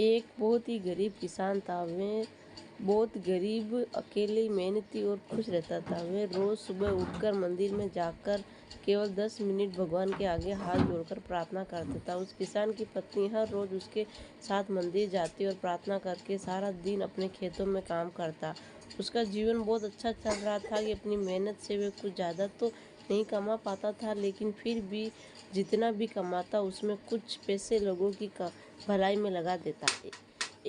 एक बहुत ही गरीब किसान था। वह बहुत गरीब, अकेले, मेहनती और खुश रहता था। वह रोज सुबह उठकर मंदिर में जाकर केवल 10 मिनट भगवान के आगे हाथ जोड़कर प्रार्थना करता था। उस किसान की पत्नी हर रोज उसके साथ मंदिर जाती और प्रार्थना करके सारा दिन अपने खेतों में काम करता। उसका जीवन बहुत अच्छा चल रहा था कि अपनी मेहनत से वह कुछ ज़्यादा तो नहीं कमा पाता था, लेकिन फिर भी जितना भी कमाता उसमें कुछ पैसे लोगों की भलाई में लगा देता है।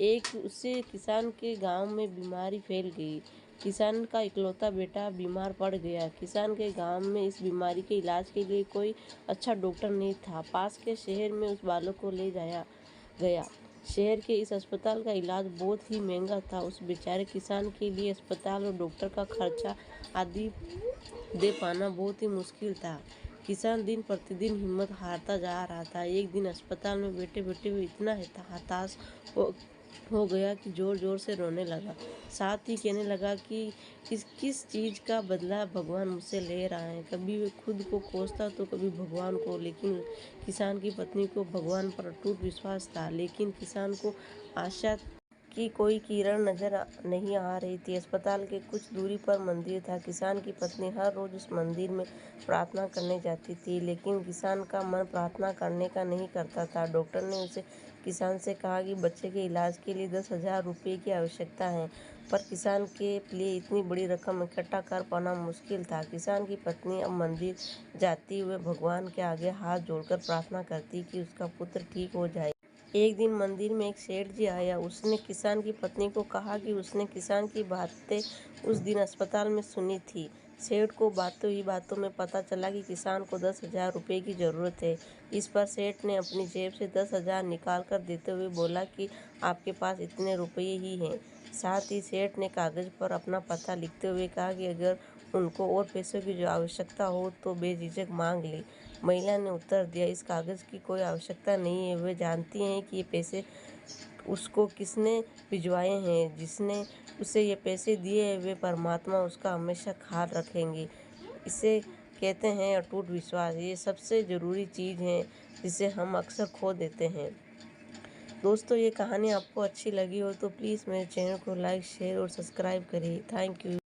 एक उससे किसान के गांव में बीमारी फैल गई। किसान का इकलौता बेटा बीमार पड़ गया। किसान के गांव में इस बीमारी के इलाज के लिए कोई अच्छा डॉक्टर नहीं था। पास के शहर में उस बालक को ले जाया गया। शहर के इस अस्पताल का इलाज बहुत ही महंगा था। उस बेचारे किसान के लिए अस्पताल और डॉक्टर का खर्चा आदि दे पाना बहुत ही मुश्किल था। किसान दिन प्रतिदिन हिम्मत हारता जा रहा था। एक दिन अस्पताल में बैठे बैठे हुए इतना हताश हो गया कि जोर जोर से रोने लगा। साथ ही कहने लगा कि किस चीज़ का बदला भगवान मुझसे ले रहा है। कभी वे खुद को कोसता तो कभी भगवान को। लेकिन किसान की पत्नी को भगवान पर अटूट विश्वास था, लेकिन किसान को आशा की कोई किरण नजर नहीं आ रही थी। अस्पताल के कुछ दूरी पर मंदिर था। किसान की पत्नी हर रोज उस मंदिर में प्रार्थना करने जाती थी, लेकिन किसान का मन प्रार्थना करने का नहीं करता था। डॉक्टर ने उसे किसान से कहा कि बच्चे के इलाज के लिए 10,000 रुपये की आवश्यकता है, पर किसान के लिए इतनी बड़ी रकम इकट्ठा कर पाना मुश्किल था। किसान की पत्नी अब मंदिर जाती हुए भगवान के आगे हाथ जोड़कर प्रार्थना करती कि उसका पुत्र ठीक हो जाए। एक दिन मंदिर में एक सेठ जी आया। उसने किसान की पत्नी को कहा कि उसने किसान की बातें उस दिन अस्पताल में सुनी थी। सेठ को बातों ही बातों में पता चला कि किसान को 10,000 रुपये की ज़रूरत है। इस पर सेठ ने अपनी जेब से 10,000 निकाल कर देते हुए बोला कि आपके पास इतने रुपये ही हैं। साथ ही सेठ ने कागज़ पर अपना पता लिखते हुए कहा कि अगर उनको और पैसों की जो आवश्यकता हो तो बेझिझक मांग ले। महिला ने उत्तर दिया, इस कागज़ की कोई आवश्यकता नहीं है। वे जानती हैं कि ये पैसे उसको किसने भिजवाए हैं। जिसने उसे ये पैसे दिए हैं वे परमात्मा उसका हमेशा ख्याल रखेंगे। इसे कहते हैं अटूट विश्वास। ये सबसे ज़रूरी चीज़ है जिसे हम अक्सर खो देते हैं। दोस्तों, ये कहानी आपको अच्छी लगी हो तो प्लीज़ मेरे चैनल को लाइक, शेयर और सब्सक्राइब करिए। Thank you.